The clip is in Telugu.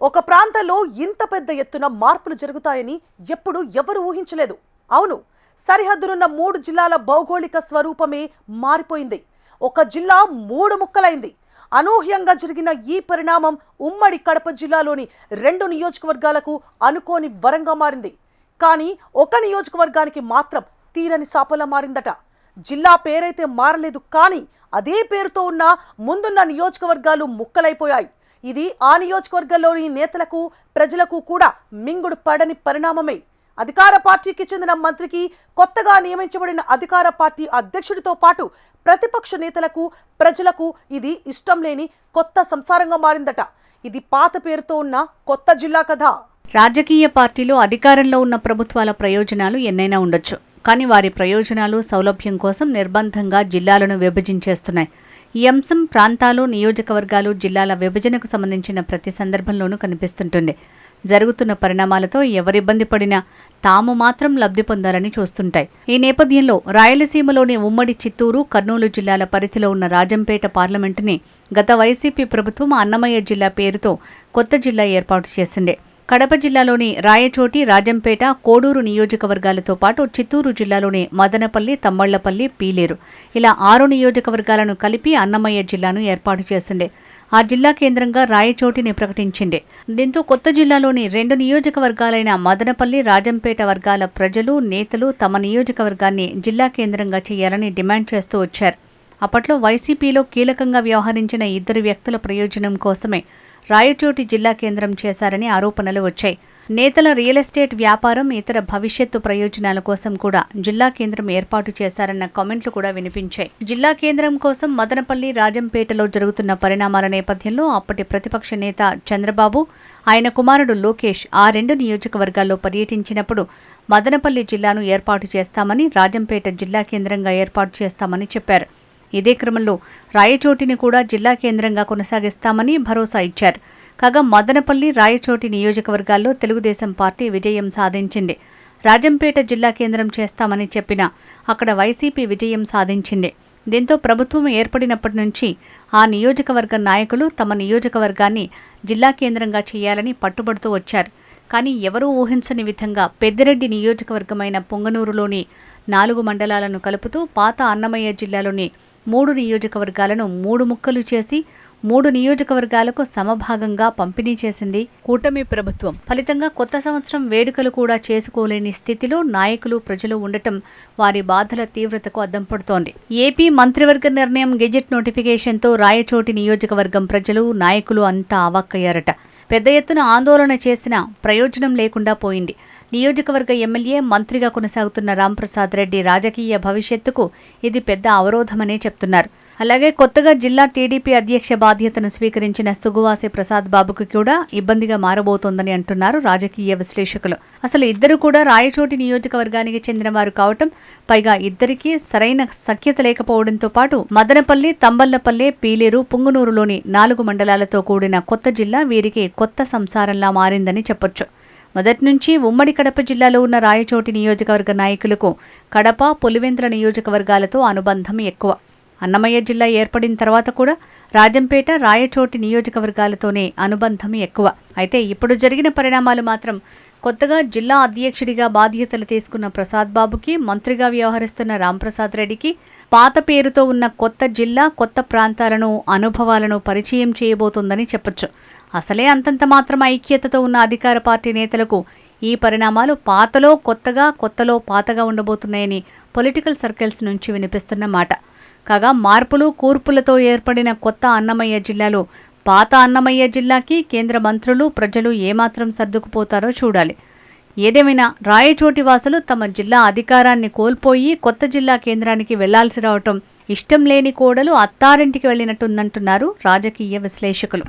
ఒక ప్రాంతంలో ఇంత పెద్ద ఎత్తున మార్పులు జరుగుతాయని ఎప్పుడు ఎవరు ఊహించలేదు. అవును, సరిహద్దులున్న 3 జిల్లాల భౌగోళిక స్వరూపమే మారిపోయింది. ఒక జిల్లా 3 ముక్కలైంది. అనూహ్యంగా జరిగిన ఈ పరిణామం ఉమ్మడి కడప జిల్లాలోని 2 నియోజకవర్గాలకు అనుకోని వరంగా మారింది. కానీ ఒక నియోజకవర్గానికి మాత్రం తీరని శాపంలా మారిందట. జిల్లా పేరైతే మారలేదు, కానీ అదే పేరుతో ఉన్న ముందున్న నియోజకవర్గాలు ముక్కలైపోయాయి. ఇది ఆ నియోజకవర్గంలోని నేతలకు, ప్రజలకు కూడా మింగుడు పడని పరిణామమే. అధికార పార్టీకి చెందిన మంత్రికి కొత్తగా నియమించబడిన అధికార పార్టీ అధ్యక్షుడితో పాటు ప్రతిపక్ష నేతలకు, ప్రజలకు ఇది ఇష్టం లేని కొత్త సంసారంగా మారిందట. ఇది పాత పేరుతో ఉన్న కొత్త జిల్లా కథ. రాజకీయ పార్టీలు అధికారంలో ఉన్న ప్రభుత్వాల ప్రయోజనాలు ఎన్నైనా ఉండొచ్చు, కానీ వారి ప్రయోజనాలు, సౌలభ్యం కోసం నిర్బంధంగా జిల్లాలను విభజించేస్తున్నాయి. ఈ అంశం ప్రాంతాలు, నియోజకవర్గాలు, జిల్లాల విభజనకు సంబంధించిన ప్రతి సందర్భంలోనూ కనిపిస్తుంటుంది. జరుగుతున్న పరిణామాలతో ఎవరిబ్బంది పడినా తాము మాత్రం లబ్ధి పొందాలని చూస్తుంటాయి. ఈ నేపథ్యంలో రాయలసీమలోని ఉమ్మడి చిత్తూరు, కర్నూలు జిల్లాల పరిధిలో ఉన్న రాజంపేట పార్లమెంటుని గత వైసీపీ ప్రభుత్వం అన్నమయ్య జిల్లా పేరుతో కొత్త జిల్లా ఏర్పాటు చేసింది. కడప జిల్లాలోని రాయచోటి, రాజంపేట, కోడూరు నియోజకవర్గాలతో పాటు చిత్తూరు జిల్లాలోని మదనపల్లి, తమ్మళ్లపల్లి, పీలేరు ఇలా 6 నియోజకవర్గాలను కలిపి అన్నమయ్య జిల్లాను ఏర్పాటు చేసింది. ఆ జిల్లా కేంద్రంగా రాయచోటిని ప్రకటించింది. దీంతో కొత్త జిల్లాలోని 2 నియోజకవర్గాలైన మదనపల్లి, రాజంపేట వర్గాల ప్రజలు, నేతలు తమ నియోజకవర్గాన్ని జిల్లా కేంద్రంగా చేయాలని డిమాండ్ చేస్తూ వచ్చారు. అప్పట్లో వైసీపీలో కీలకంగా వ్యవహరించిన 2 వ్యక్తుల ప్రయోజనం కోసమే రాయచోటి జిల్లా కేంద్రం చేశారని ఆరోపణలు వచ్చాయి. నేతల రియల్ ఎస్టేట్ వ్యాపారం, ఇతర భవిష్యత్తు ప్రయోజనాల కోసం కూడా జిల్లా కేంద్రం ఏర్పాటు చేశారన్న కామెంట్లు కూడా వినిపించాయి. జిల్లా కేంద్రం కోసం మదనపల్లి, రాజంపేటలో జరుగుతున్న పరిణామాల నేపథ్యంలో అప్పటి ప్రతిపక్ష నేత చంద్రబాబు, ఆయన కుమారుడు లోకేష్ ఆ 2 నియోజకవర్గాల్లో పర్యటించినప్పుడు మదనపల్లి జిల్లాను ఏర్పాటు చేస్తామని, రాజంపేట జిల్లా కేంద్రంగా ఏర్పాటు చేస్తామని చెప్పారు. ఇదే క్రమంలో రాయచోటిని కూడా జిల్లా కేంద్రంగా కొనసాగిస్తామని భరోసా ఇచ్చారు. కాగా మదనపల్లి, రాయచోటి నియోజకవర్గాల్లో తెలుగుదేశం పార్టీ విజయం సాధించింది. రాజంపేట జిల్లా కేంద్రం చేస్తామని చెప్పినా అక్కడ వైసీపీ విజయం సాధించింది. దీంతో ప్రభుత్వం ఏర్పడినప్పటి నుంచి ఆ నియోజకవర్గ నాయకులు తమ నియోజకవర్గాన్ని జిల్లా కేంద్రంగా చేయాలని పట్టుబడుతూ వచ్చారు. కానీ ఎవరూ ఊహించని విధంగా పెద్దిరెడ్డి నియోజకవర్గమైన పొంగనూరులోని 4 మండలాలను కలుపుతూ పాత అన్నమయ్య జిల్లాలోని 3 నియోజకవర్గాలను 3 ముక్కలు చేసి 3 నియోజకవర్గాలకు సమభాగంగా పంపిణీ చేసింది కూటమి ప్రభుత్వం. ఫలితంగా కొత్త సంవత్సరం వేడుకలు కూడా చేసుకోలేని స్థితిలో నాయకులు, ప్రజలు ఉండటం వారి బాధల తీవ్రతకు అద్దం పడుతోంది. ఏపీ మంత్రివర్గ నిర్ణయం గెజెట్ నోటిఫికేషన్తో రాయచోటి నియోజకవర్గం ప్రజలు, నాయకులు అంతా అవాక్కయ్యారట. పెద్ద ఎత్తున ఆందోళన చేసినా ప్రయోజనం లేకుండా పోయింది. నియోజకవర్గ ఎమ్మెల్యే, మంత్రిగా కొనసాగుతున్న రాంప్రసాద్ రెడ్డి రాజకీయ భవిష్యత్తుకు ఇది పెద్ద అవరోధమనే చెప్తున్నారు. అలాగే కొత్తగా జిల్లా టీడీపీ అధ్యక్ష బాధ్యతను స్వీకరించిన సుగువాసి ప్రసాద్ బాబుకు కూడా ఇబ్బందిగా మారబోతోందని అంటున్నారు రాజకీయ విశ్లేషకులు. అసలు ఇద్దరు కూడా రాయచోటి నియోజకవర్గానికి చెందిన వారు కావటం, పైగా ఇద్దరికీ సరైన సఖ్యత లేకపోవడంతో పాటు మదనపల్లి, తంబళ్లపల్లె, పీలేరు, పుంగనూరులోని 4 మండలాలతో కూడిన కొత్త జిల్లా వీరికి కొత్త సంసారంలా మారిందని చెప్పొచ్చు. మొదటి నుంచి ఉమ్మడి కడప జిల్లాలో ఉన్న రాయచోటి నియోజకవర్గ నాయకులకు కడప, పులివెందుల నియోజకవర్గాలతో అనుబంధం ఎక్కువ. అన్నమయ్య జిల్లా ఏర్పడిన తర్వాత కూడా రాజంపేట, రాయచోటి నియోజకవర్గాలతోనే అనుబంధం ఎక్కువ. అయితే ఇప్పుడు జరిగిన పరిణామాలు మాత్రం కొత్తగా జిల్లా అధ్యక్షుడిగా బాధ్యతలు తీసుకున్న ప్రసాద్ బాబుకి, మంత్రిగా వ్యవహరిస్తున్న రాంప్రసాద్ రెడ్డికి పాత పేరుతో ఉన్న కొత్త జిల్లా కొత్త ప్రాంతాలను, అనుభవాలను పరిచయం చేయబోతోందని చెప్పొచ్చు. అసలే అంతంత మాత్రం ఐక్యతతో ఉన్న అధికార పార్టీ నేతలకు ఈ పరిణామాలు పాతలో కొత్తగా, కొత్తలో పాతగా ఉండబోతున్నాయని పొలిటికల్ సర్కిల్స్ నుంచి వినిపిస్తున్న మాట. కాగా మార్పులు, కూర్పులతో ఏర్పడిన కొత్త అన్నమయ్య జిల్లాలో పాత అన్నమయ్య జిల్లాకి కేంద్ర మంత్రులు, ప్రజలు ఏమాత్రం సర్దుకుపోతారో చూడాలి. ఏదేమైనా రాయచోటి వాసులు తమ జిల్లా అధికారాన్ని కోల్పోయి కొత్త జిల్లా కేంద్రానికి వెళ్లాల్సి రావటం ఇష్టం లేని కోడలు అత్తారింటికి వెళ్లినట్టుందంటున్నారు రాజకీయ విశ్లేషకులు.